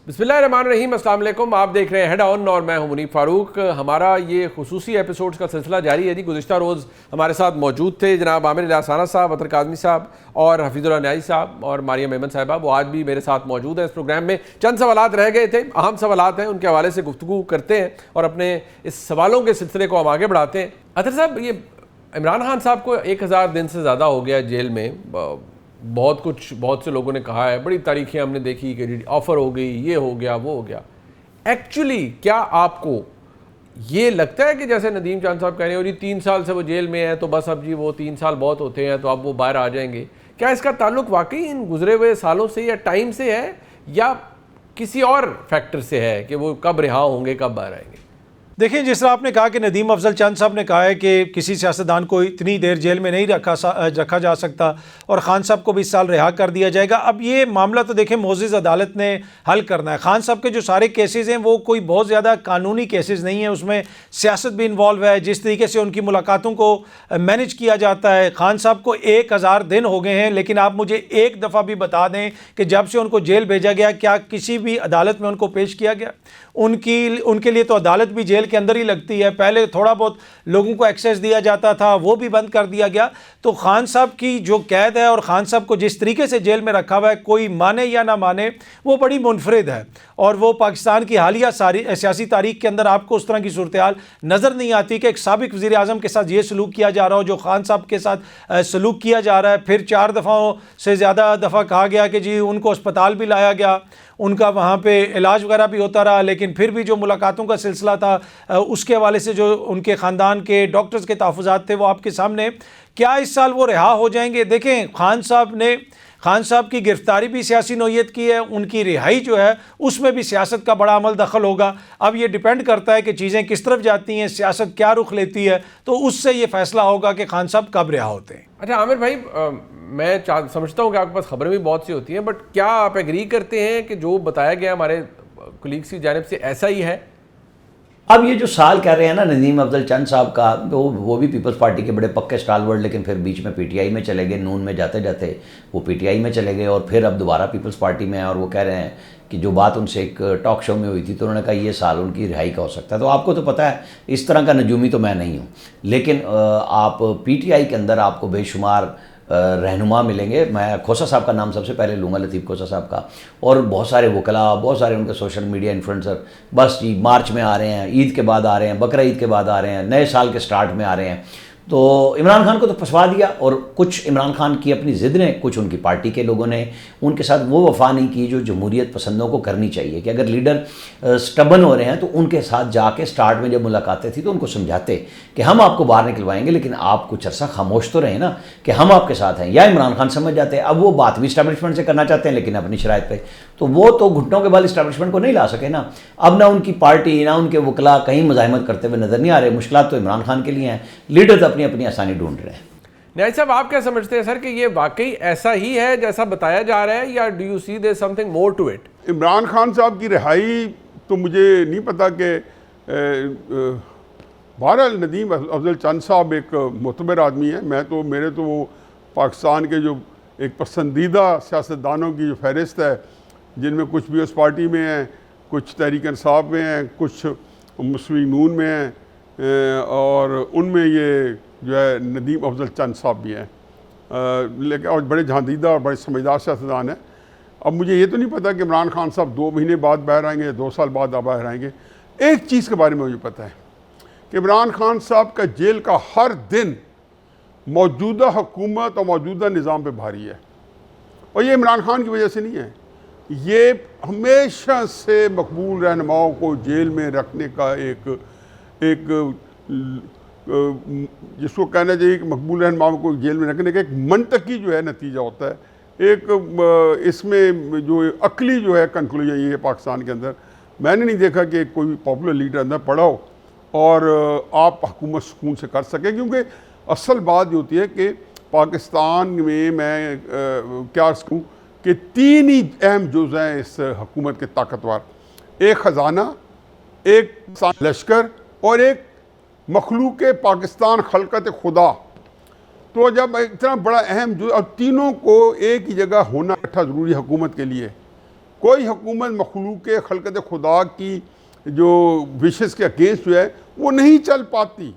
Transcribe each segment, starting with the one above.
बिस्मिल्लाहिर्रहमानिर्रहीम, अस्सलाम वालेकुम। आप देख रहे हैं हेड ऑन और मैं हूं मुनीब फारूक। हमारा ये खुसूसी एपिसोड्स का सिलसिला जारी है जी। गुज़िश्ता रोज़ हमारे साथ मौजूद थे जनाब आमिर इलासाना साहब, अतर काज़मी साहब और हफीज़ुल्लाह न्याज़ी साहब और मारिया मेमन साहिबा। वो आज भी मेरे साथ मौजूद है इस प्रोग्राम में। चंद सवालात रह गए थे, अहम सवालात हैं, उनके हवाले से गुफ्तगू करते हैं और अपने इस सवालों के सिलसिले को हम आगे बढ़ाते हैं। अतर साहब, ये इमरान खान साहब को 1000 दिन से ज़्यादा हो गया जेल में। बहुत से लोगों ने कहा है, बड़ी तारीखें हमने देखी कि ऑफ़र हो गई, ये हो गया, वो हो गया। एक्चुअली क्या आपको ये लगता है कि जैसे नदीम चांद साहब कह रहे हैं और ये 3 साल से वो जेल में है तो बस अब जी वो 3 साल बहुत होते हैं तो अब वो बाहर आ जाएंगे, क्या इसका ताल्लुक वाकई इन गुजरे हुए सालों से या टाइम से है या किसी और फैक्टर से है कि वो कब रिहा होंगे, कब बाहर आएंगे? देखिए, जिस तरह आपने कहा कि नदीम अफजल चंद साहब ने कहा है कि किसी सियासतदान को इतनी देर जेल में नहीं रखा जा सकता और ख़ान साहब को भी इस साल रिहा कर दिया जाएगा। अब ये मामला तो देखें मोअज़्ज़ज़ अदालत ने हल करना है। ख़ान साहब के जो सारे केसेस हैं वो कोई बहुत ज़्यादा कानूनी केसेस नहीं है, उसमें सियासत भी इन्वॉल्व है। जिस तरीके से उनकी मुलाकातों को मैनेज किया जाता है, ख़ान साहब को 1000 दिन हो गए हैं, लेकिन आप मुझे एक दफ़ा भी बता दें कि जब से उनको जेल भेजा गया क्या किसी भी अदालत में उनको पेश किया गया? उनके लिए तो अदालत भी जेल के अंदर ही लगती है। पहले थोड़ा बहुत लोगों को एक्सेस दिया जाता था, वो भी बंद कर दिया गया। तो ख़ान साहब की जो कैद है और ख़ान साहब को जिस तरीके से जेल में रखा हुआ है, कोई माने या ना माने, वो बड़ी मुनफरिद है और वो पाकिस्तान की हालिया सियासी तारीख के अंदर आपको उस तरह की सूरत हाल नज़र नहीं आती कि एक साबिक वज़ीर आज़म के साथ ये सलूक किया जा रहा हो जो ख़ान साहब के साथ सलूक किया जा रहा है। फिर 4 दफ़ाओं से ज़्यादा दफ़ा कहा गया कि जी उनको अस्पताल भी लाया गया, उनका वहाँ पे इलाज वगैरह भी होता रहा, लेकिन फिर भी जो मुलाकातों का सिलसिला था उसके हवाले से जो उनके ख़ानदान के डॉक्टर्स के तहफ़्फ़ुज़ात थे वो आपके सामने। क्या इस साल वो रिहा हो जाएंगे? देखें, ख़ान साहब की गिरफ़्तारी भी सियासी नौयत की है, उनकी रिहाई जो है उसमें भी सियासत का बड़ा अमल दखल होगा। अब ये डिपेंड करता है कि चीज़ें किस तरफ जाती हैं, सियासत क्या रुख लेती है, तो उससे ये फ़ैसला होगा कि ख़ान साहब कब रिहा होते हैं। अच्छा आमिर भाई, मैं समझता हूँ कि आपके पास खबरें भी बहुत सी होती हैं, बट क्या आप एग्री करते हैं कि जो बताया गया हमारे कुलीग्स की जानिब से ऐसा ही है? अब ये जो साल कह रहे हैं ना नदीम अफजल चंद साहब का, तो वो भी पीपल्स पार्टी के बड़े पक्के स्टालवर्ड, लेकिन फिर बीच में पीटीआई में चले गए, नून में जाते जाते वो पीटीआई में चले गए और फिर अब दोबारा पीपल्स पार्टी में हैं। और वो कह रहे हैं कि जो बात उनसे एक टॉक शो में हुई थी तो उन्होंने कहा ये साल उनकी रिहाई का हो सकता है। तो आपको तो पता है इस तरह का नजूमी तो मैं नहीं हूँ, लेकिन आप पीटीआई के अंदर आपको बेशुमार रहनुमा मिलेंगे। मैं खोसा साहब का नाम सबसे पहले लूँगा, लतीफ़ खोसा साहब का, और बहुत सारे वकला, बहुत सारे उनके सोशल मीडिया इन्फ्लुएंसर बस जी मार्च में आ रहे हैं, ईद के बाद आ रहे हैं, बकरा ईद के बाद आ रहे हैं, नए साल के स्टार्ट में आ रहे हैं। तो इमरान खान को तो फंसवा दिया और कुछ इमरान खान की अपनी ज़िद ने, कुछ उनकी पार्टी के लोगों ने उनके साथ वो वफा नहीं की जो जमहूरियत पसंदों को करनी चाहिए कि अगर लीडर स्टबन हो रहे हैं तो उनके साथ जाके स्टार्ट में जब मुलाकातें थी तो उनको समझाते कि हम आपको बाहर निकलवाएंगे, लेकिन आप कुछ अर्सा खामोश तो रहे ना कि हम आपके साथ हैं। या इमरान खान समझ जाते हैं। अब वो बात भी इस्टेब्लिशमेंट से करना चाहते हैं लेकिन अपनी शराइत पे, तो वो तो घुटनों के बल इस्टेब्लिशमेंट को नहीं ला सके ना। अब ना उनकी पार्टी ना उनके वकला कहीं मुजाहिमत करते हुए नजर नहीं आ रहे। मुश्किलात तो इमरान खान के लिए हैं, लीडर तो अपनी अपनी आसानी ढूंढ रहे हैं। न्याज़ी साहब, आप क्या समझते हैं सर कि ये वाकई ऐसा ही है जैसा बताया जा रहा है या do you see there something more to it? Imran Khan साहब की रिहाई तो मुझे नहीं पता कि बहरहाल नदीम अफजल चंद साहब एक मोतबर आदमी है। मेरे तो वो पाकिस्तान के जो एक पसंदीदा सियासतदानों की जो फहरिस्त है, जिनमें कुछ भी उस पार्टी में हैं, कुछ तहरीक इंसाफ में हैं, कुछ मुस्लिम नून में हैं, और उनमें ये जो है नदीम अफजल चंद साहब भी हैं, लेकिन और बड़े जहांदीदा और बड़े समझदार सियासतदान हैं। अब मुझे ये तो नहीं पता कि इमरान खान साहब 2 महीने बाद बाहर आएंगे, 2 साल बाद बाहर आएंगे। एक चीज़ के बारे में मुझे पता है कि इमरान खान साहब का जेल का हर दिन मौजूदा हुकूमत और मौजूदा निज़ाम पे भारी है, और ये इमरान खान की वजह से नहीं है। ये हमेशा से मकबूल रहनुमाओं को जेल में रखने का एक जिसको कहना चाहिए कि मकबूल रहनुमाओं को जेल में रखने का एक मंतकी जो है नतीजा होता है। एक इसमें जो अकली जो है कंक्लूजन ये है पाकिस्तान के अंदर, मैंने नहीं देखा कि कोई पॉपुलर लीडर अंदर पड़ा हो और आप हुकूमत सुकून से कर सकें। क्योंकि असल बात ये होती है कि पाकिस्तान में मैं क्या कहूँ कि 3 ही अहम जुज़ हैं इस हुकूमत के ताकतवर, एक ख़जाना, एक लश्कर और एक मखलूक पाकिस्तान खलकत खुदा। तो जब इतना बड़ा अहम जुज़, अब तीनों को एक ही जगह होना इकट्ठा ज़रूरी है हुकूमत के लिए। कोई हुकूमत मखलूक खलकत खुदा की जो विशेस के अगेंस्ट जो है वो नहीं चल पाती,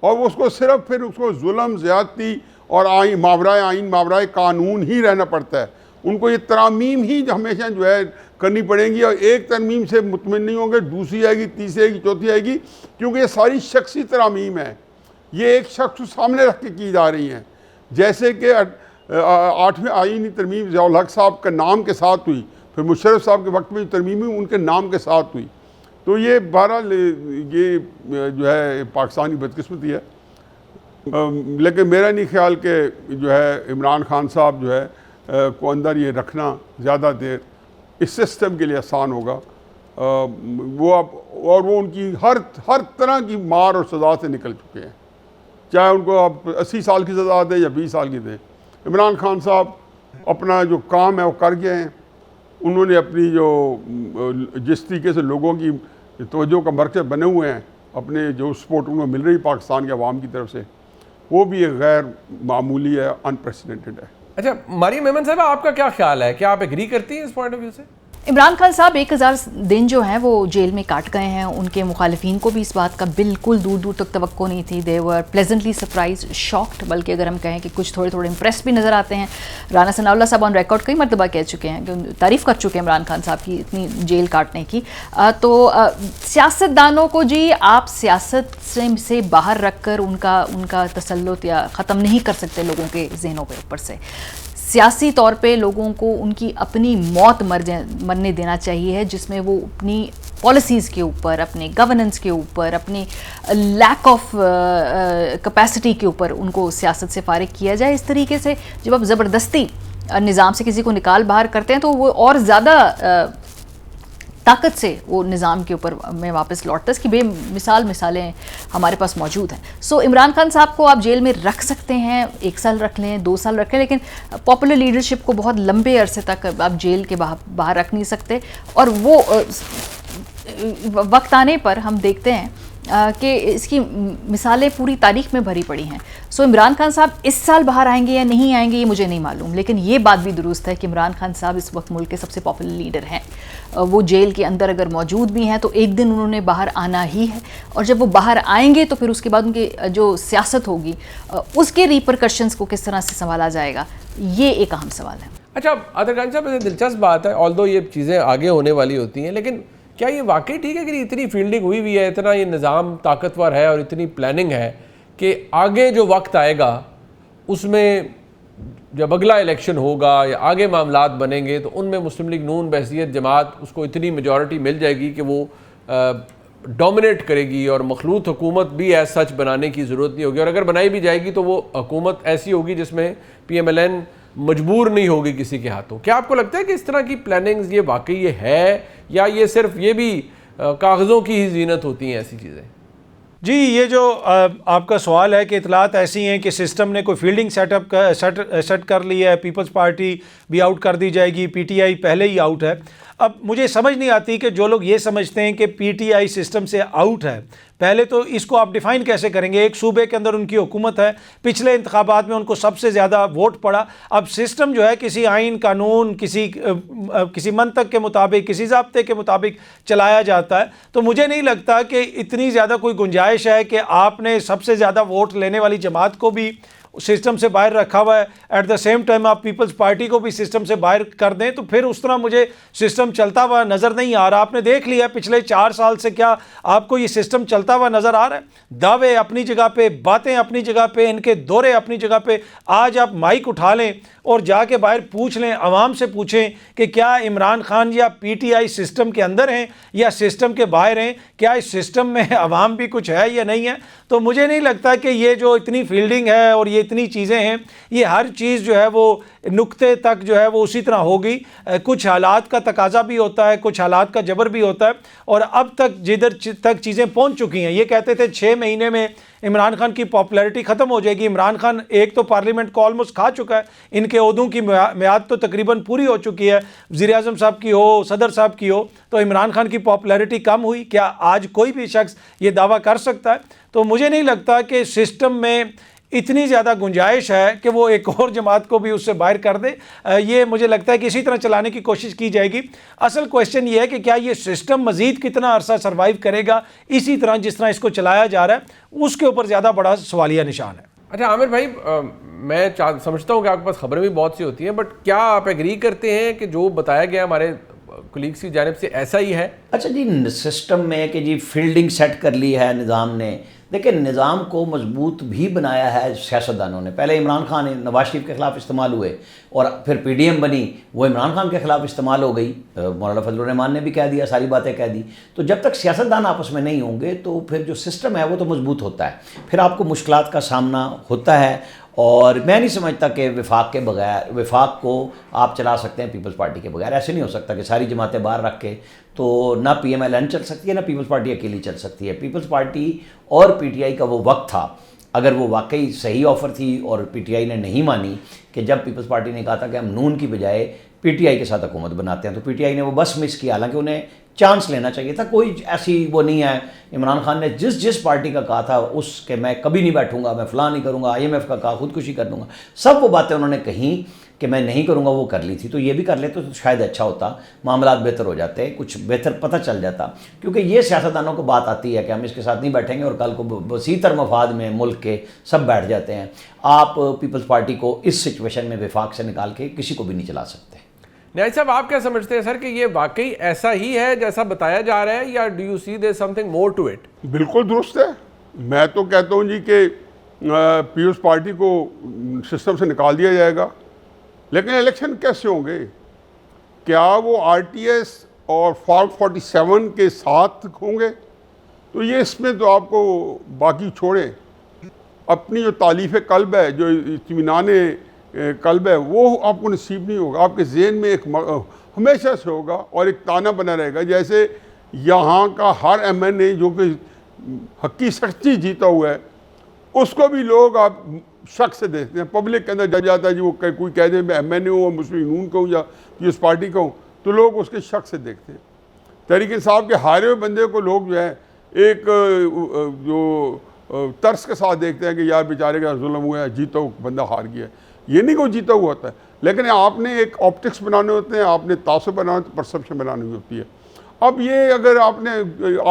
और वो उसको सिर्फ फिर उसको जुल्म, ज़्यादती और आइन, मावराए आइन, मावराए कानून ही रहना पड़ता है। उनको ये तरामीम ही हमेशा जो है करनी पड़ेंगी, और एक तरमीम से मुतमिन नहीं होंगे, दूसरी आएगी, तीसरी आएगी, चौथी आएगी, क्योंकि ये सारी शख्सी तरामीम है, ये एक शख्स को सामने रख के की जा रही हैं। जैसे कि 8वीं आईनी तरमीम ज़ियाउल हक साहब के नाम के साथ हुई, फिर मुशर्रफ साहब के वक्त में तरमीम हुई उनके नाम के साथ हुई। तो ये बहरहाल ये जो है पाकिस्तान की बदकिस्मती है, लेकिन मेरा नहीं ख्याल कि जो है इमरान खान साहब जो है को अंदर ये रखना ज़्यादा देर इस सिस्टम के लिए आसान होगा। वो अब और वो उनकी हर तरह की मार और सज़ा से निकल चुके हैं, चाहे उनको आप 80 साल की सज़ा दें या 20 साल की दें। इमरान खान साहब अपना जो काम है वो कर गए हैं। उन्होंने अपनी जो जिस तरीके से लोगों की तवज्जो का मरकज़ बने हुए हैं, अपने जो सपोर्ट उनको मिल रही पाकिस्तान के अवाम की तरफ से, वो भी एक गैर मामूली है, अनप्रेसिडेंटेड है। अच्छा मरियम मेमन साहब, आपका क्या ख्याल है, क्या आप एग्री करती हैं इस पॉइंट ऑफ व्यू से? इमरान खान साहब 1000 दिन जो हैं वो जेल में काट गए हैं। उनके मुखालिफिन को भी इस बात का बिल्कुल दूर दूर तक तवक्को नहीं थी। दे वर प्लेजेंटली सरप्राइज, शॉक्ड, बल्कि अगर हम कहें कि कुछ थोड़े थोड़े इंप्रेस भी नज़र आते हैं। राना सनाउल्लाह साहब ऑन रिकॉर्ड कई मरतबा कह चुके हैं कि तारीफ़ कर चुके हैं इमरान खान साहब की इतनी जेल काटने की। तो सियासतदानों को जी आप सियासत से बाहर रख कर उनका तसल्लुत या ख़त्म नहीं कर सकते लोगों के जहनों के ऊपर से। सियासी तौर पे लोगों को उनकी अपनी मौत मरने देना चाहिए, जिसमें वो अपनी पॉलिसीज़ के ऊपर, अपने गवर्नेंस के ऊपर, अपनी लैक ऑफ कैपेसिटी के ऊपर उनको सियासत से फारिग किया जाए। इस तरीके से जब आप ज़बरदस्ती निज़ाम से किसी को निकाल बाहर करते हैं तो वो और ज़्यादा ताकत से वो निज़ाम के ऊपर में वापस लौटता है। इसकी बेमिसाल मिसालें हमारे पास मौजूद हैं। सो इमरान खान साहब को आप जेल में रख सकते हैं, 1 साल रख लें, 2 साल रख लें, लेकिन पॉपुलर लीडरशिप को बहुत लंबे अरसे तक आप जेल के बाहर रख नहीं सकते। और वो वक्त आने पर हम देखते हैं कि इसकी मिसालें पूरी तारीख में भरी पड़ी हैं। सो इमरान खान साहब इस साल बाहर आएंगे या नहीं आएंगे ये मुझे नहीं मालूम, लेकिन ये बात भी दुरुस्त है कि इमरान खान साहब इस वक्त मुल्क के सबसे पॉपुलर लीडर हैं। वो जेल के अंदर अगर मौजूद भी हैं तो एक दिन उन्होंने बाहर आना ही है, और जब वो बाहर आएंगे तो फिर उसके बाद उनकी जो सियासत होगी उसके रिपरकशंस को किस तरह से संभाला जाएगा, ये एक अहम सवाल है। अच्छा अतर खान साहब, दिलचस्प बात है, ऑल्दो ये चीज़ें आगे होने वाली होती हैं, लेकिन क्या ये वाकई ठीक है कि इतनी फील्डिंग हुई हुई है, इतना ये निज़ाम ताकतवर है और इतनी प्लानिंग है कि आगे जो वक्त आएगा उसमें जब अगला इलेक्शन होगा या आगे मामलात बनेंगे तो उनमें मुस्लिम लीग नून बहसीत जमात उसको इतनी मेजॉरिटी मिल जाएगी कि वो डोमिनेट करेगी और मखलूत हुकूमत भी एज सच बनाने की ज़रूरत नहीं होगी, और अगर बनाई भी जाएगी तो वो हुकूमत ऐसी होगी जिसमें PMLN मजबूर नहीं होगी किसी के हाथों। क्या आपको लगता है कि इस तरह की प्लानिंग्स ये वाकई ये है, या ये सिर्फ ये भी कागज़ों की ही जीनत होती हैं ऐसी चीज़ें? जी, ये जो आपका सवाल है कि इतलात ऐसी हैं कि सिस्टम ने कोई फील्डिंग सेट कर लिया है, पीपल्स पार्टी भी आउट कर दी जाएगी, PTI पहले ही आउट है। अब मुझे समझ नहीं आती कि जो लोग ये समझते हैं कि PTI सिस्टम से आउट है, पहले तो इसको आप डिफ़ाइन कैसे करेंगे? एक सूबे के अंदर उनकी हुकूमत है, पिछले इंतखाबात में उनको सबसे ज़्यादा वोट पड़ा। अब सिस्टम जो है किसी आइन कानून, किसी मंतक के मुताबिक, किसी ज़ाब्ते के मुताबिक चलाया जाता है, तो मुझे नहीं लगता कि इतनी ज़्यादा कोई गुंजाइश है कि आपने सबसे ज़्यादा वोट लेने वाली जमात को भी सिस्टम से बाहर रखा हुआ है, एट द सेम टाइम आप पीपल्स पार्टी को भी सिस्टम से बाहर कर दें, तो फिर उस तरह मुझे सिस्टम चलता हुआ नज़र नहीं आ रहा। आपने देख लिया पिछले 4 साल से क्या आपको ये सिस्टम चलता हुआ नज़र आ रहा है? दावे अपनी जगह पे, बातें अपनी जगह पे, इनके दौरे अपनी जगह पे। आज आप माइक उठा लें और जाके बाहर पूछ लें, आवाम से पूछें कि क्या इमरान खान या PTI सिस्टम के अंदर हैं या सिस्टम के बाहर हैं, क्या इस सिस्टम में आवाम भी कुछ है या नहीं है। तो मुझे नहीं लगता कि ये जो इतनी फील्डिंग है और ये इतनी चीज़ें हैं, ये हर चीज़ जो है वो नुक्ते तक जो है वो उसी तरह होगी। कुछ हालात का तकाजा भी होता है, कुछ हालात का जबर भी होता है, और अब तक जिधर तक चीज़ें पहुंच चुकी हैं, ये कहते थे 6 महीने में इमरान खान की पॉपुलैरिटी ख़त्म हो जाएगी। इमरान खान एक तो पार्लियामेंट को ऑलमोस्ट खा चुका है, इनके ओहदों की मियाद तो तकरीबन पूरी हो चुकी है, वज़ीर-ए-आज़म साहब की हो, सदर साहब की हो, तो इमरान खान की पॉपुलैरिटी कम हुई? क्या आज कोई भी शख्स ये दावा कर सकता है? तो मुझे नहीं लगता कि सिस्टम में इतनी ज़्यादा गुंजाइश है कि वो एक और जमात को भी उससे बाहर कर दे। ये मुझे लगता है कि इसी तरह चलाने की कोशिश की जाएगी। असल क्वेश्चन ये है कि क्या ये सिस्टम मज़ीद कितना अरसा सर्वाइव करेगा इसी तरह जिस तरह इसको चलाया जा रहा है, उसके ऊपर ज़्यादा बड़ा सवालिया निशान है। अच्छा आमिर भाई, मैं समझता हूँ कि आपके पास खबरें भी बहुत सी होती हैं, बट क्या आप एग्री करते हैं कि जो बताया गया हमारे कोलीग्स की जानिब से ऐसा ही है? अच्छा जी, सिस्टम में कि जी फील्डिंग सेट कर ली है निज़ाम ने। देखिए, निज़ाम को मजबूत भी बनाया है सियासतदानों ने। पहले इमरान खान नवाज शरीफ के ख़िलाफ़ इस्तेमाल हुए और फिर PDM बनी, वो इमरान खान के ख़िलाफ़ इस्तेमाल हो गई। मौलाना फजल रहमान ने भी कह दिया, सारी बातें कह दी। तो जब तक सियासतदान आपस में नहीं होंगे तो फिर जो सिस्टम है वो तो मजबूत होता है, फिर आपको मुश्किलात का सामना होता है। और मैं नहीं समझता कि विफाक के बगैर, विफाक को आप चला सकते हैं पीपल्स पार्टी के बगैर। ऐसे नहीं हो सकता कि सारी जमातें बाहर रख के तो ना PMLN चल सकती है ना पीपल्स पार्टी अकेली चल सकती है। पीपल्स पार्टी और PTI का वो वक्त था, अगर वो वाकई सही ऑफ़र थी और PTI ने नहीं मानी, कि जब पीपल्स पार्टी ने कहा था कि हम नून की बजाय PTI के साथ हुकूमत बनाते हैं, तो PTI ने वो बस मिस किया। हालांकि उन्हें चांस लेना चाहिए था, कोई ऐसी वो नहीं है। इमरान खान ने जिस पार्टी का कहा था उसके मैं कभी नहीं बैठूंगा, मैं फ़लाँ नहीं करूँगा, IMF का कहा खुदकुशी कर दूँगा, सब वो बातें उन्होंने कहीं कि मैं नहीं करूँगा, वो कर ली थी। तो ये भी कर लेते तो शायद अच्छा होता, मामलात बेहतर हो जाते, कुछ बेहतर पता चल जाता। क्योंकि ये सियासतदानों को बात आती है कि हम इसके साथ नहीं बैठेंगे और कल को वसीतर मफाद में मुल्क के सब बैठ जाते हैं। आप पीपल्स पार्टी को इस सिचुएशन में विफाक से निकाल के किसी को भी नहीं चला सकते। न्याय साहब, आप क्या समझते हैं सर कि ये वाकई ऐसा ही है जैसा बताया जा रहा है, या do you see there something more to it? बिल्कुल दुरुस्त है। मैं तो कहता हूँ जी कि पीपल्स पार्टी को सिस्टम से निकाल दिया जाएगा, लेकिन इलेक्शन कैसे होंगे? क्या वो RTS और फॉर्म 47 के साथ होंगे? तो ये इसमें तो आपको बाकी छोड़ें, अपनी जो तालीफ़ कल्ब है, जो इत्मीनान कल्ब है, वो आपको नसीब नहीं होगा। आपके ज़हन में एक हमेशा से होगा और एक ताना बना रहेगा, जैसे यहाँ का हर MNA जो कि हकी सच्ची जीता हुआ है, उसको भी लोग आप शक से देखते हैं। पब्लिक के अंदर जब जाता है जी, वो कोई कह दे मैं MNA हूँ, मुस्लिम नून का हूँ या जिस पार्टी का हूँ, तो लोग उसके शक से देखते हैं। तहरीक इंसाफ के हारे हुए बंदे को लोग जो है एक जो तर्स के साथ देखते हैं कि यार बेचारे का जुल्म हुआ है, जीता हुआ बंदा हार गया। ये नहीं कोई जीता हुआ होता है, लेकिन आपने एक ऑप्टिक्स बनाने होते हैं, आपने तासुब बनाना, परसेप्शन बनानी होती है। अब ये अगर आपने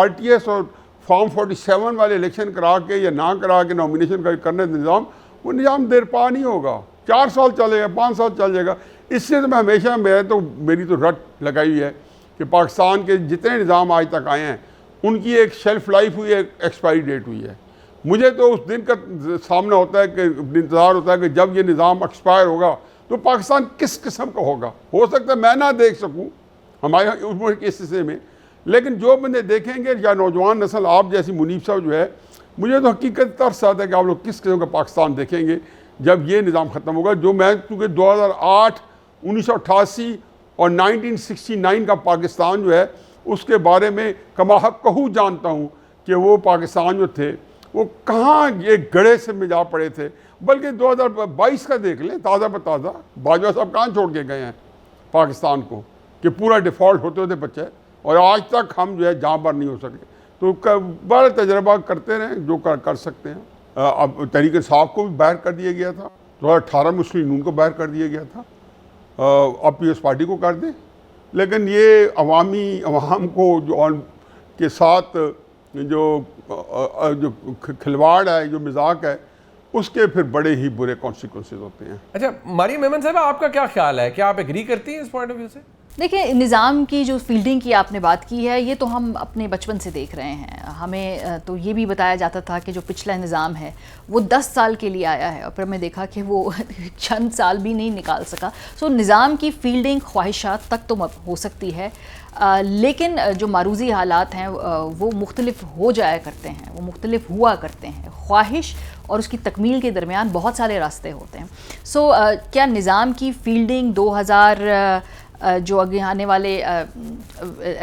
RTS और फॉर्म 47 वाले इलेक्शन करा के या ना करा के नॉमिनेशन करने निज़ाम, वो निज़ाम देर पा नहीं होगा। 4 साल चलेगा, 5 साल चल जाएगा। इससे तो मैं हमेशा मेरी तो रट लगाई हुई है कि पाकिस्तान के जितने निज़ाम आज तक आए हैं उनकी एक शेल्फ़ लाइफ हुई है, एक एक्सपायरी डेट हुई है। मुझे तो उस दिन का सामना होता है कि इंतज़ार होता है कि जब ये निज़ाम एक्सपायर होगा तो पाकिस्तान किस किस्म का होगा। हो सकता है मैं ना देख सकूँ हमारे उम्र के हिस्से में, लेकिन जो बंदे देखेंगे या नौजवान नस्ल आप जैसी मुनीब साहब जो है, मुझे तो हकीकत तरस आता है कि आप लोग किस किस्म का पाकिस्तान देखेंगे जब ये निज़ाम ख़त्म होगा। जो मैं चूँकि 2008, 1988 और 1969 का पाकिस्तान जो है उसके बारे में कमाहक कहूँ जानता हूँ कि वो पाकिस्तान जो थे वो कहाँ ये गड़े से में जा पड़े थे। बल्कि 2022 का देख लें, ताज़ा बताज़ा बाजवा साहब कहाँ छोड़ के गए हैं पाकिस्तान को कि पूरा डिफ़ॉल्ट होते होते बच्चे, और आज तक हम जो है जहाँ पर नहीं हो सके। तो बड़ा तजर्बा करते रहें जो कर सकते हैं। अब तहरीक इंसाफ को भी बाहर कर दिया गया था, 2018 में मुस्लिम नून को बाहर कर दिया गया था, अब पीपल्स पार्टी को कर दें। लेकिन ये अवाम को जो के साथ जो खिलवाड़ है, जो मजाक है, उसके फिर बड़े ही बुरे कॉन्सिक्वेंसेस होते हैं। अच्छा मरियम मेमन साहब, आपका क्या ख्याल है? क्या आप एग्री करती हैं इस पॉइंट ऑफ व्यू से? देखिए, निज़ाम की जो फील्डिंग की आपने बात की है, ये तो हम अपने बचपन से देख रहे हैं। हमें तो ये भी बताया जाता था कि जो पिछला निज़ाम है वो 10 साल के लिए आया है और फिर हमने देखा कि वो चंद साल भी नहीं निकाल सका। सो निज़ाम की फील्डिंग ख्वाहिशात तक तो हो सकती है, लेकिन जो मारूजी हालात हैं वो मुख्तलिफ हो जाया करते हैं, वो मुख्तलिफ हुआ करते हैं। ख्वाहिश और उसकी तकमील के दरमियान बहुत सारे रास्ते होते हैं। सो क्या निज़ाम की फील्डिंग 2000 जो आगे आने वाले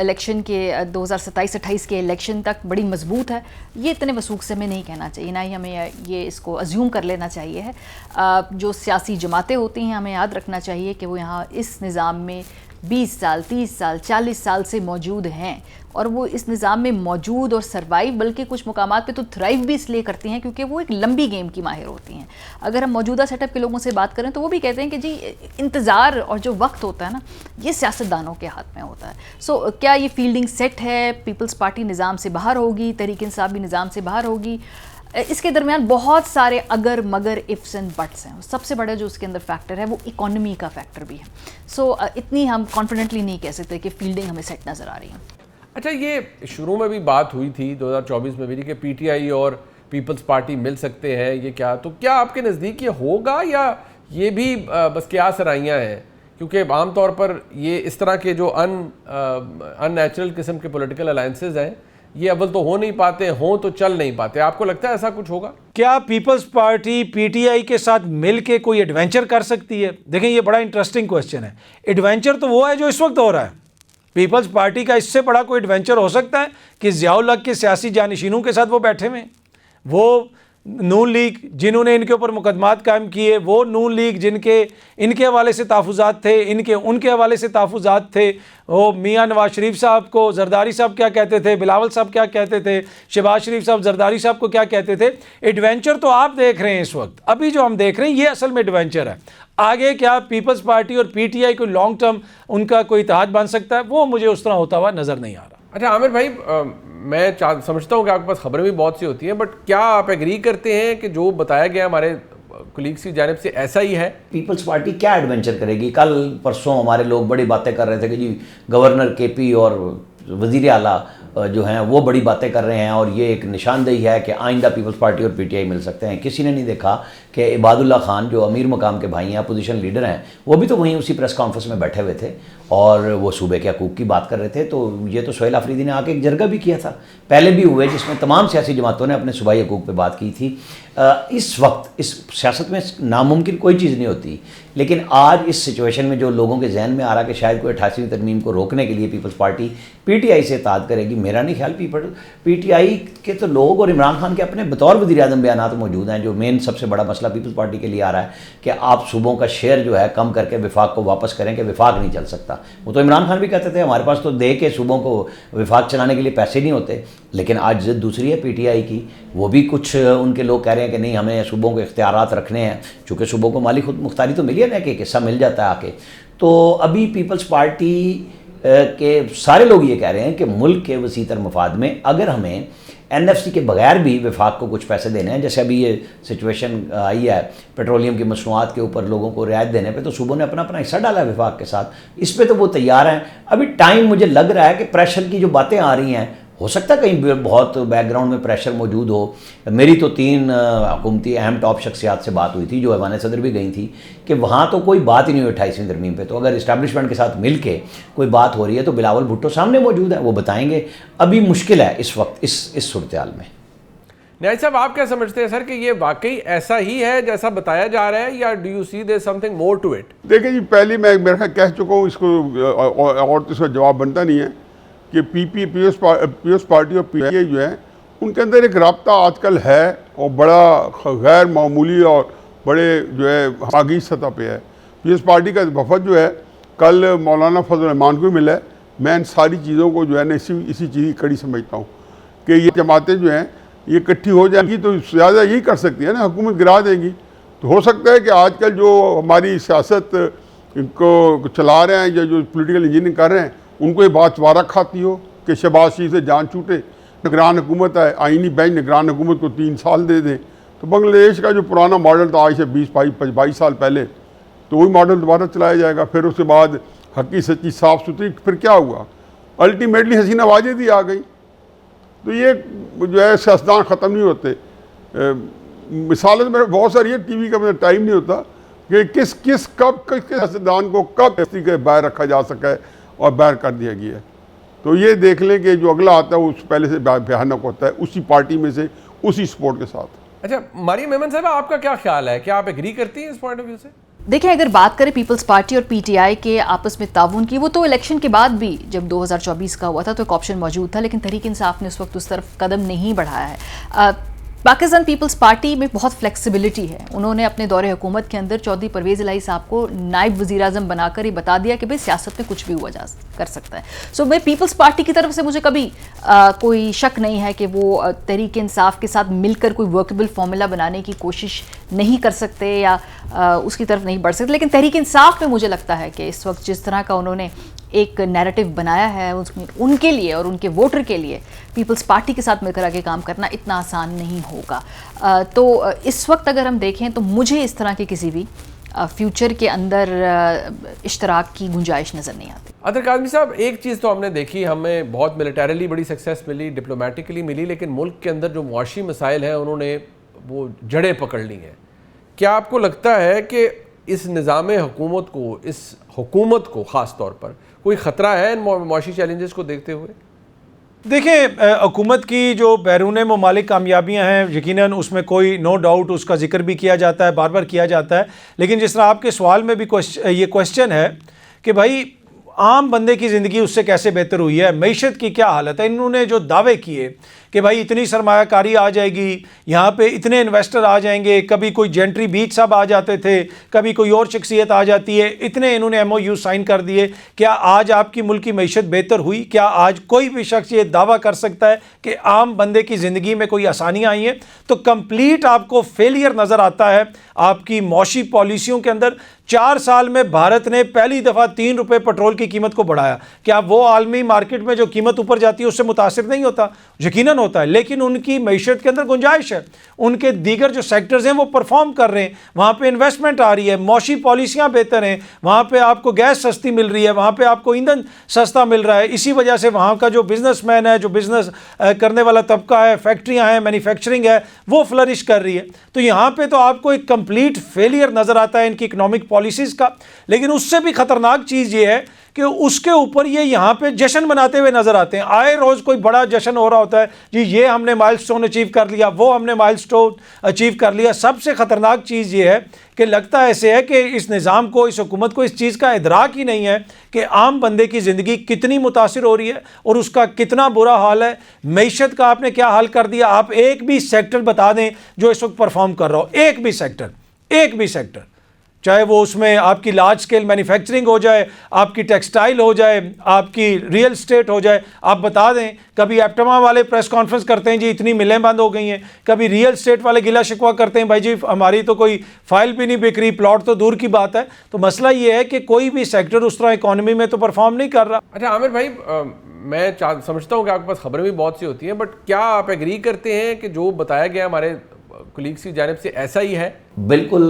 इलेक्शन के 2027-28 के इलेक्शन तक बड़ी मजबूत है? ये इतने वसूख से हमें नहीं कहना चाहिए, ना ही हमें ये इसको अज्यूम कर लेना चाहिए है। जो सियासी जमातें होती हैं, हमें याद रखना चाहिए कि वो यहाँ इस निज़ाम में 20 साल, 30 साल, 40 साल से मौजूद हैं और वो इस निज़ाम में मौजूद और सर्वाइव, बल्कि कुछ मुकामात पे तो थ्राइव भी इसलिए करती हैं क्योंकि वो एक लंबी गेम की माहिर होती हैं। अगर हम मौजूदा सेटअप के लोगों से बात करें तो वो भी कहते हैं कि जी इंतज़ार और जो वक्त होता है ना, ये सियासतदानों के हाथ में होता है। सो क्या ये फील्डिंग सेट है? पीपल्स पार्टी निज़ाम से बाहर होगी, तहरीक इंसाफ भी निज़ाम से बाहर होगी। इसके दरमियान बहुत सारे अगर मगर इफ्स एंड बट्स हैं। सबसे बड़ा जो उसके अंदर फैक्टर है वो इकोनॉमी का फैक्टर भी है। सो इतनी हम कॉन्फिडेंटली नहीं कह सकते कि फील्डिंग हमें सेट नज़र आ रही है। अच्छा, ये शुरू में भी बात हुई थी 2024 में भी कि पीटीआई और पीपल्स पार्टी मिल सकते हैं, ये क्या, तो क्या आपके नज़दीक ये होगा या ये भी बस क्या सराइयाँ हैं? क्योंकि आमतौर पर ये इस तरह के जो अननेचुरल किस्म के पॉलिटिकल अलायंसेज हैं, ये अव्वल तो हो नहीं पाते, हों तो चल नहीं पाते। आपको लगता है ऐसा कुछ होगा? क्या पीपल्स पार्टी पीटीआई के साथ मिलके कोई एडवेंचर कर सकती है? देखें, ये बड़ा इंटरेस्टिंग क्वेश्चन है। एडवेंचर तो वो है जो इस वक्त हो रहा है। पीपल्स पार्टी का इससे बड़ा कोई एडवेंचर हो सकता है कि ज़ियाउल हक के सियासी जानशीनों के साथ वो बैठे हुए हैं? वो नून लीग जिन्होंने इनके ऊपर मुकदमात कायम किए, वो नून लीग जिनके इनके हवाले से तहफ़्फ़ुज़ात थे, इनके उनके हवाले से तहफ़्फ़ुज़ात थे। वो मियाँ नवाज शरीफ साहब को जरदारी साहब क्या कहते थे, बिलावल साहब क्या कहते थे, शहबाज शरीफ साहब जरदारी साहब को क्या कहते थे। एडवेंचर तो आप देख रहे हैं इस वक्त, अभी जो हम देख रहे हैं ये असल में एडवेंचर है। आगे क्या पीपल्स पार्टी और पीटीआई को लॉन्ग टर्म उनका कोई इत्तेहाद बन सकता है, वो मुझे उस तरह होता हुआ नज़र नहीं आ रहा। अच्छा आमिर भाई, मैं समझता हूँ कि आपके पास खबरें भी बहुत सी होती हैं, बट क्या आप एग्री करते हैं कि जो बताया गया हमारे कुलीग्स की जानिब से ऐसा ही है? पीपल्स पार्टी क्या एडवेंचर करेगी? कल परसों हमारे लोग बड़ी बातें कर रहे थे कि जी गवर्नर केपी और वज़ीर आला जो हैं वो बड़ी बातें कर रहे हैं और ये एक निशानदेही है कि आइंदा पीपल्स पार्टी और पीटीआई मिल सकते हैं। किसी ने नहीं देखा कि इबादुल्ला खान जो अमीर मकाम के भाई हैं, अपोजिशन लीडर हैं, वो भी तो वहीं उसी प्रेस कॉन्फ्रेंस में बैठे हुए थे और वो सूबे के हकूक़ की बात कर रहे थे। तो ये तो सुहेल आफरीदी ने आके एक जरगा भी किया था, पहले भी हुए, जिसमें तमाम सियासी जमातों ने अपने सूबाई हकूक़ पे बात की थी। इस वक्त इस सियासत में नामुमकिन कोई चीज़ नहीं होती, लेकिन आज इस सिचुएशन में जो लोगों के जहन में आ रहा कि शायद कोई 88वीं तरमीम को रोकने के लिए पीपल्स पार्टी पीटीआई से इत्तेहाद करेगी, मेरा नहीं ख्याल। पीटीआई के तो लोग और इमरान खान के अपने बतौर वज़ीर आज़म बयानात मौजूद हैं। जो मेन सबसे बड़ा मसला पीपल्स पार्टी के लिए आ रहा है कि आप सूबों का शेयर जो है कम करके विफाक को वापस करें कि विफाक नहीं चल सकता। वो तो इमरान खान भी कहते थे हमारे पास तो दे के सूबों को विफाक चलाने के लिए पैसे नहीं होते, लेकिन आज जिद दूसरी है पीटीआई की। वो भी कुछ उनके लोग कह रहे हैं कि नहीं, हमें सूबों को इख्तियारात रखने हैं, चूँकि सूबों को माली खुद मुख्तारी तो मिली है ना, कि हिस्सा मिल जाता है आके। तो अभी पीपल्स पार्टी के सारे लोग ये कह रहे हैं कि मुल्क के वसीतर मफाद में अगर हमें एनएफसी के बगैर भी विफाक को कुछ पैसे देने हैं, जैसे अभी ये सिचुएशन आई है पेट्रोलियम की मसनूआत के ऊपर लोगों को रियायत देने पे, तो सूबों ने अपना अपना हिस्सा डाला है विफाक के साथ। इस पे तो वो तैयार हैं। अभी टाइम मुझे लग रहा है कि प्रेशर की जो बातें आ रही हैं, हो सकता है कहीं बहुत बैकग्राउंड में प्रेशर मौजूद हो। मेरी तो 3 हुकूमती अहम टॉप शख्सियात से बात हुई थी, जो ऐवान सदर भी गई थी, कि वहाँ तो कोई बात ही नहीं हुई 28वीं तरमीम पे। तो अगर इस्टेब्लिशमेंट के साथ मिल के कोई बात हो रही है तो बिलावल भुट्टो सामने मौजूद है, वो बताएंगे। अभी मुश्किल है इस वक्त इस सूरत हाल में। न्याय साहब, आप क्या समझते हैं सर कि ये वाकई ऐसा ही है जैसा बताया जा रहा है, या do you see there something more to it? देखिए जी, पहले मैं मेरे ख्याल कह चुका हूँ इसको, और तो इसका जवाब बनता नहीं है कि पीपल्स पार्टी और पीटीआई जो है उनके अंदर एक रब्ता आजकल है और बड़ा गैर मामूली और बड़े जो है आगी सतह पे है। पीपल्स पार्टी का वफद जो है कल मौलाना फजल रहमान को मिला है। मैं इन सारी चीज़ों को जो है ना इसी चीज़ की कड़ी समझता हूँ कि ये जमातें जो हैं ये इकट्ठी हो जाएंगी तो ज़्यादा यही कर सकती है ना, हुकूमत गिरा देंगी। तो हो सकता है कि आजकल जो हमारी सियासत इनको चला रहे हैं या जो पॉलिटिकल इंजीनियरिंग कर रहे हैं, उनको ये बात वारा खाती हो कि शहबाज शरीफ से जान छूटे, निगरान हुकूमत है, आइनी बेंच निगरान हुकूमत को 3 साल दे दें। तो बांग्लादेश का जो पुराना मॉडल था आज से 20-22 साल पहले, तो वही मॉडल दोबारा चलाया जाएगा। फिर उसके बाद हकी सच्ची साफ़ सुथरी, फिर क्या हुआ? अल्टीमेटली हसीना वाजिद ही आ गई। तो ये जो है सियासतदान ख़त्म नहीं होते। मिसालें मेरे बहुत सारी है, टीवी का मेरा टाइम नहीं होता कि किस सियासतदान को कब के बाहर रखा जा सका है और बाहर कर दिया गया है। तो ये देख लें कि जो अगला आता है वो पहले से भयानक होता है, उसी पार्टी में से, उसी सपोर्ट के साथ। अच्छा मरियम मेमन साहब, आपका क्या ख्याल है? क्या आप एग्री करती हैं इस पॉइंट ऑफ व्यू से? देखिए, अगर बात करें पीपल्स पार्टी और पीटीआई के आपस में ताउन की, वो तो इलेक्शन के बाद भी जब 2024 का हुआ था तो एक ऑप्शन मौजूद था, लेकिन तहरीक इंसाफ ने उस वक्त उस तरफ कदम नहीं बढ़ाया है। पाकिस्तान पीपल्स पार्टी में बहुत फ्लेक्सिबिलिटी है। उन्होंने अपने दौरे हुकूमत के अंदर चौधरी परवेज़ इलाही साहब को नायब वज़ीर-ए-आज़म बनाकर ही बता दिया कि भाई सियासत में कुछ भी हुआ जा कर सकता है। सो मैं पीपल्स पार्टी की तरफ से मुझे कभी कोई शक नहीं है कि वो तहरीक इंसाफ के साथ मिलकर कोई वर्केबल फार्मूला बनाने की कोशिश नहीं कर सकते या उसकी तरफ नहीं बढ़ सकते। लेकिन तहरीक इंसाफ में मुझे लगता है कि इस वक्त जिस तरह का उन्होंने एक नैरेटिव बनाया है उनके लिए और उनके वोटर के लिए पीपल्स पार्टी के साथ मिलकर आगे काम करना इतना आसान नहीं होगा। तो इस वक्त अगर हम देखें तो मुझे इस तरह के किसी भी फ्यूचर के अंदर इश्तराक की गुंजाइश नज़र नहीं आती। अतर काज़मी साहब, एक चीज़ तो हमने देखी, हमें बहुत मिलिटरीली बड़ी सक्सेस मिली, डिप्लोमेटिकली मिली, लेकिन मुल्क के अंदर जो मुआशी मसाइल हैं उन्होंने वो जड़ें पकड़ ली हैं। क्या आपको लगता है कि इस निज़ाम हुकूमत को, इस हुकूमत को ख़ास तौर पर कोई ख़तरा है इन मुआशी चैलेंजेस को देखते हुए? देखिए, हुकूमत की जो बैरून ममालिक कामयाबियां हैं, यकीनन उसमें कोई नो डाउट उसका जिक्र भी किया जाता है, बार बार किया जाता है। लेकिन जिस तरह आपके सवाल में भी ये क्वेश्चन है कि भाई आम बंदे की ज़िंदगी उससे कैसे बेहतर हुई है, मईशत की क्या हालत है। इन्होंने जो दावे किए कि भाई इतनी सरमायाकारी आ जाएगी, यहाँ पे इतने इन्वेस्टर आ जाएंगे, कभी कोई जेंट्री बीच साहब आ जाते थे, कभी कोई और शख्सियत आ जाती है, इतने इन्होंने MOU साइन कर दिए। क्या आज आपकी मुल्क की मईशत बेहतर हुई? क्या आज कोई भी शख्स ये दावा कर सकता है कि आम बंदे की ज़िंदगी में कोई आसानियाँ आई हैं? तो कंप्लीट आपको फेलियर नज़र आता है आपकी मौशी पॉलिसियों के अंदर। 4 साल में भारत ने पहली दफ़ा 3 रुपये पेट्रोल की कीमत को बढ़ाया। क्या वो आलमी मार्केट में जो कीमत ऊपर जाती है उससे मुतासिर नहीं होता? यकीनन होता है, लेकिन उनकी मईशत के अंदर गुंजाइश है, उनके दीगर जो सेक्टर्स हैं वो परफॉर्म कर रहे हैं, वहाँ पे इन्वेस्टमेंट आ रही है, मौशी पॉलिसियाँ बेहतर हैं, वहाँ पे आपको गैस सस्ती मिल रही है, वहाँ पे आपको ईंधन सस्ता मिल रहा है। इसी वजह से वहाँ का जो बिजनेसमैन है, जो बिजनेस करने वाला तबका है, फैक्ट्रियाँ हैं, मैन्युफैक्चरिंग है, वो फ्लरिश कर रही है। तो यहाँ पे तो आपको एक कंप्लीट फेलियर नज़र आता है इनकी इकनॉमिक पॉलिसीज़ का। लेकिन उससे भी ख़तरनाक चीज़ ये है कि उसके ऊपर ये यहाँ पे जश्न मनाते हुए नज़र आते हैं। आए रोज़ कोई बड़ा जश्न हो रहा होता है जी, ये हमने माइलस्टोन अचीव कर लिया, वो हमने माइलस्टोन अचीव कर लिया। सबसे ख़तरनाक चीज़ ये है कि लगता ऐसे है कि इस निज़ाम को, इस हुकूमत को इस चीज़ का इदराक ही नहीं है कि आम बंदे की ज़िंदगी कितनी मुतासिर हो रही है और उसका कितना बुरा हाल है। मईशत का आपने क्या हाल कर दिया? आप एक भी सेक्टर बता दें जो इस वक्त परफॉर्म कर रहा हो, एक भी सेक्टर, चाहे वो उसमें आपकी लार्ज स्केल मैन्युफैक्चरिंग हो जाए, आपकी टेक्सटाइल हो जाए, आपकी रियल स्टेट हो जाए, आप बता दें। कभी एप्टमा वाले प्रेस कॉन्फ्रेंस करते हैं जी इतनी मिलें बंद हो गई हैं, कभी रियल स्टेट वाले गिला शिकवा करते हैं भाई जी हमारी तो कोई फाइल भी नहीं बिक रही, प्लॉट तो दूर की बात है। तो मसला ये है कि कोई भी सेक्टर उस तरह इकॉनमी में तो परफॉर्म नहीं कर रहा। अच्छा आमिर भाई, मैं समझता हूँ कि आपके पास खबरें भी बहुत सी होती हैं, बट क्या आप एग्री करते हैं कि जो बताया गया हमारे कुलीग्स की जानिब से ऐसा ही है? बिल्कुल,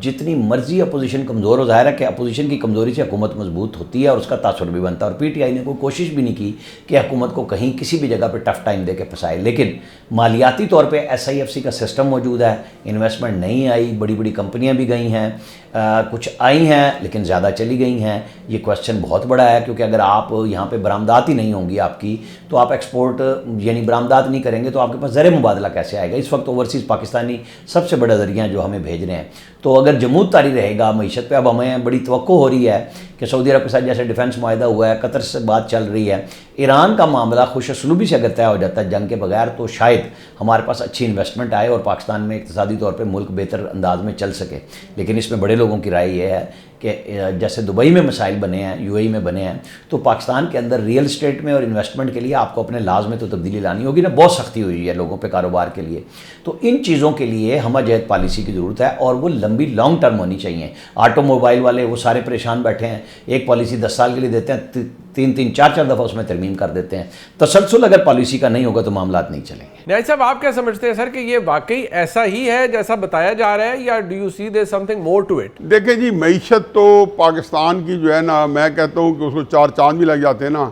जितनी मर्जी अपोजिशन कमज़ोर हो, ज़ाहिर है कि अपोजिशन की कमज़ोरी से हुकूमत मजबूत होती है और उसका तासुर भी बनता है। और PTI ने कोई कोशिश भी नहीं की कि हुकूमत को कहीं किसी भी जगह पे टफ टाइम दे के फंसाए। लेकिन मालियाती तौर पे SIFC का सिस्टम मौजूद है, इन्वेस्टमेंट नहीं आई, बड़ी बड़ी कंपनियाँ भी गई हैं, कुछ आई हैं लेकिन ज़्यादा चली गई हैं। ये क्वेश्चन बहुत बड़ा है, क्योंकि अगर आप यहाँ पे बरामदात ही नहीं होंगी आपकी, तो आप एक्सपोर्ट यानी बरामदात नहीं करेंगे तो आपके पास ज़र मुबादला कैसे आएगा? इस वक्त ओवरसीज़ पाकिस्तानी सबसे बड़ा ज़रिया जो हमें भेज रहे हैं। तो अगर जमूद तारी रहेगा मईशत पे, अब हमें बड़ी तवक्को हो रही है कि सऊदी अरब के साथ जैसे डिफेंस मुआहदा हुआ है, कतर से बात चल रही है, ईरान का मामला खुशअस्लूबी से अगर तय हो जाता है जंग के बगैर, तो शायद हमारे पास अच्छी इन्वेस्टमेंट आए और पाकिस्तान में इक़्तिसादी तौर पे मुल्क बेहतर अंदाज में चल सके। लेकिन इसमें बड़े लोगों की राय ये है कि जैसे दुबई में मसाइल बने हैं, UAE में बने हैं, तो पाकिस्तान के अंदर रियल स्टेट में और इन्वेस्टमेंट के लिए आपको अपने लाज में तो तब्दीली लानी होगी ना। बहुत सख्ती हुई है लोगों पे कारोबार के लिए। तो इन चीज़ों के लिए हमजहत पॉलिसी की ज़रूरत है और वो लंबी लॉन्ग टर्म होनी चाहिए। ऑटोमोबाइल वाले वो सारे परेशान बैठे हैं, एक पॉलिसी 10 साल के लिए देते हैं, 3-3, 4-4 दफ़ा उसमें तरमीम कर देते हैं। तसलसल अगर पॉलिसी का नहीं होगा तो मामला नहीं चलेंगे। न्याय साहब, आप क्या समझते हैं सर कि ये वाकई ऐसा ही है जैसा बताया जा रहा है, या do you see there something more to it? देखिए जी, मईशत तो पाकिस्तान की जो है ना, मैं कहता हूँ कि उसको 4 चांद भी लग जाते हैं ना।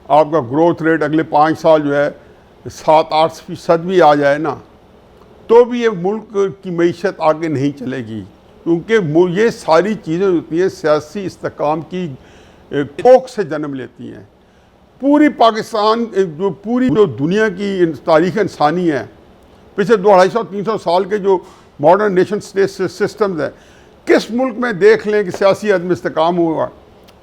आपका ग्रोथ रेट अगले 5 साल जो है 7-8% भी आ जाए ना, तो भी ये मुल्क की मईशत आगे नहीं चलेगी, क्योंकि ये सारी चीज़ें होती हैं सियासी इस्तेकाम की कोख से जन्म लेती हैं। पूरी पाकिस्तान पूरी दुनिया की तारीख़ इंसानी है, पिछले 250-300 साल के जो मॉडर्न नेशन स्टेट सिस्टम्स हैं, किस मुल्क में देख लें कि सियासी अदम इस्तेकाम हुआ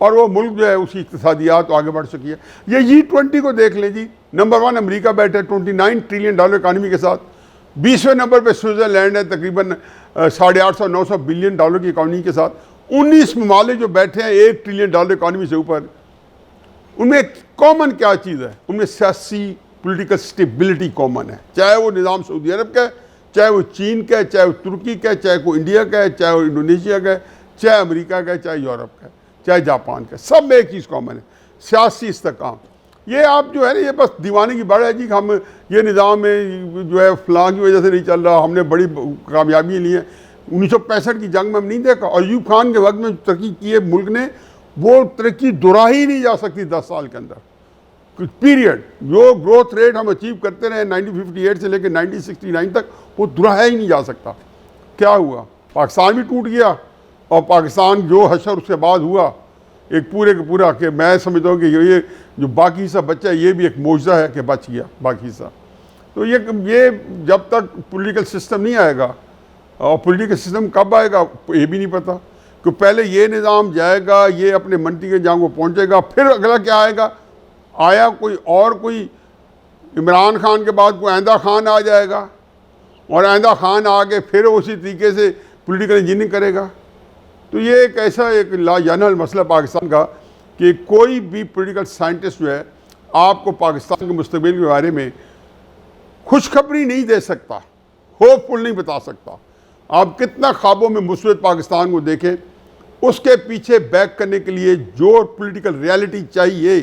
और वो मुल्क जो है उसकी इक़्तिसादियात आगे बढ़ चुकी है। ये G20 को देख लें जी, नंबर 1 अमेरिका बैठे $29 ट्रिलियन इकानमी के साथ, 20वें नंबर पे स्विट्ज़रलैंड है तकरीबन 850-900 बिलियन डॉलर की इकॉनमी के साथ। 19 ममालिक जो बैठे हैं 1 ट्रिलियन डॉलर इकॉनमी से ऊपर, उनमें कॉमन क्या चीज़ है? उनमें सियासी पॉलिटिकल स्टेबिलिटी कॉमन है, चाहे वो निज़ाम सऊदी अरब का है, चाहे वो चीन का है, चाहे वो तुर्की का है, चाहे वो इंडिया का है, चाहे वो इंडोनेशिया का है, चाहे अमेरिका का है, चाहे यूरोप का है, चाहे जापान का है, सब में एक चीज़ कॉमन है, सियासी इस्तेकाम। ये आप जो है ना, ये बस दीवाने की बात है जी, हम ये निज़ाम में जो है फलां की वजह से नहीं चल रहा, हमने बड़ी कामयाबी ली है। 1965 की जंग में हम नहीं देखा, और अयूब खान के वक्त में तरक्की की है मुल्क ने, वो तरक्की दोहराई ही नहीं जा सकती 10 साल के अंदर। पीरियड जो ग्रोथ रेट हम अचीव करते रहे 1958 से लेकर 1969 तक, वो दोहराया ही नहीं जा सकता। क्या हुआ? पाकिस्तान भी टूट गया, और पाकिस्तान जो हशर उसके बाद हुआ एक पूरे का पूरा, कि मैं समझता हूँ कि ये जो बाकी हिस्सा बच्चा है, ये भी एक मौजज़ा है कि बच गया बाकी हिस्सा। तो ये जब तक पॉलिटिकल सिस्टम नहीं आएगा, और पॉलिटिकल सिस्टम कब आएगा ये भी नहीं पता, कि पहले ये निज़ाम जाएगा, ये अपने मंटी के जहाँ को पहुँचेगा, फिर अगला क्या आएगा, आया कोई इमरान खान के बाद कोई आइंदा खान आ जाएगा, और आइंदा खान आके फिर उसी तरीके से पॉलिटिकल इंजीनियरिंग करेगा। तो ये एक ऐसा एक लाजानल मसला पाकिस्तान का, कि कोई भी पॉलिटिकल साइंटिस्ट जो है आपको पाकिस्तान के मुस्तकबिल के बारे में खुशखबरी नहीं दे सकता, होपफुल नहीं बता सकता। आप कितना ख्वाबों में मुस्बत पाकिस्तान को देखें, उसके पीछे बैक करने के लिए जो पॉलिटिकल रियलिटी चाहिए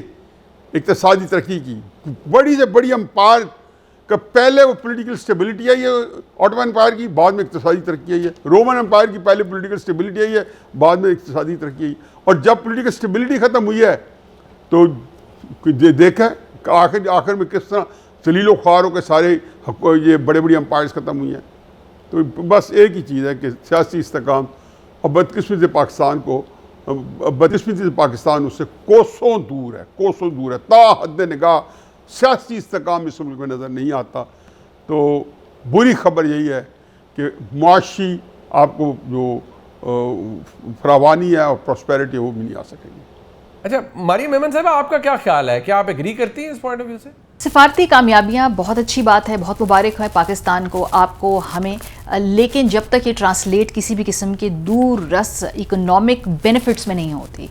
इक़्तिसादी तरक्की की, बड़ी से बड़ी एम्पायर का पहले वो पॉलिटिकल स्टेबिलिटी आई है ऑटोमन एम्पायर की, बाद में इक़्तिसादी तरक्की आई है। रोमन एम्पायर की पहले पॉलिटिकल स्टेबिलिटी आई है, बाद में इक़्तिसादी तरक्की आई। और जब पॉलिटिकल स्टेबिलिटी ख़त्म हुई है तो देखा आखिर में किस तरह जलीलो ख्वारों के सारे ये बड़े बड़ी एम्पायर्स ख़त्म हुई हैं। तो बस एक ही चीज़ है कि सियासी इस्तेकाम, और बदकिस्मती से पाकिस्तान उससे कोसों दूर है, ता हद निगाह सियासी इस्तेकाम इस मुल्क में नज़र नहीं आता। तो बुरी खबर यही है कि मुआशी आपको जो फरावानी है और प्रॉस्पेरिटी वो भी नहीं आ सकेगी। अच्छा मरियम मेमन साहब, आपका क्या ख्याल है, क्या आप एग्री करती हैं इस पॉइंट ऑफ व्यू से? सिफारती कामयाबियाँ बहुत अच्छी बात है, बहुत मुबारक है पाकिस्तान को, आपको, हमें, लेकिन जब तक ये ट्रांसलेट किसी भी किस्म के दूर रस इकोनॉमिक बेनिफिट्स में नहीं होती,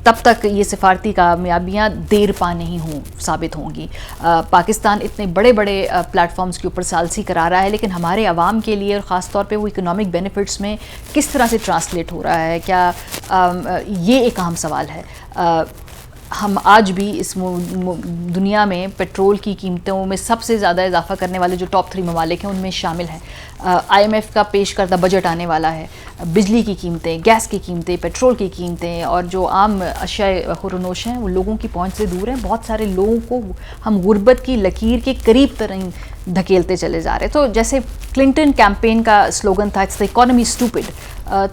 तब तक ये सिफारती कामयाबियाँ देर पा नहीं साबित होंगी। पाकिस्तान इतने बड़े बड़े प्लेटफॉर्म्स के ऊपर सालसी करा रहा है, लेकिन हमारे अवाम के लिए और ख़ास तौर पे वो इकोनॉमिक बेनिफिट्स में किस तरह से ट्रांसलेट हो रहा है, क्या ये एक अहम सवाल है। हम आज भी इस दुनिया में पेट्रोल की कीमतों में सबसे ज़्यादा इजाफा करने वाले जो टॉप 3 ममालिक हैं उनमें शामिल हैं। IMF का पेश करदा बजट आने वाला है, बिजली की कीमतें, गैस की कीमतें, पेट्रोल की कीमतें, और जो आम अशिया खुरनोश हैं वो लोगों की पहुंच से दूर हैं। बहुत सारे लोगों को हम गुर्बत की लकीर के करीब तरह धकेलते चले जा रहे हैं। तो जैसे क्लिंटन कैंपेन का स्लोगन था, इट्स द इकोनॉमी स्टूपिड,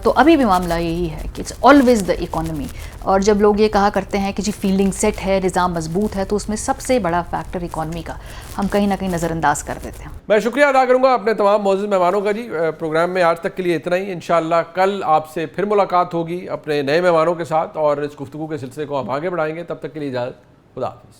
तो अभी भी मामला यही है कि इट्स ऑलवेज द इकोनॉमी। और जब लोग ये कहा करते हैं कि जी फील्डिंग सेट है, निज़ाम मजबूत है, तो उसमें सबसे बड़ा फैक्टर इकोनॉमी का हम कहीं ना कहीं नज़रअंदाज कर देते हैं। मैं शुक्रिया अदा करूंगा अपने तमाम मौजूद मेहमानों का जी। प्रोग्राम में आज तक के लिए इतना ही। इंशाअल्लाह कल आपसे फिर मुलाकात होगी अपने नए मेहमानों के साथ, और इस गुफ्तगू के सिलसिले को हम आगे बढ़ाएंगे। तब तक के लिए इजाज़त, खुदा हाफ़िज़।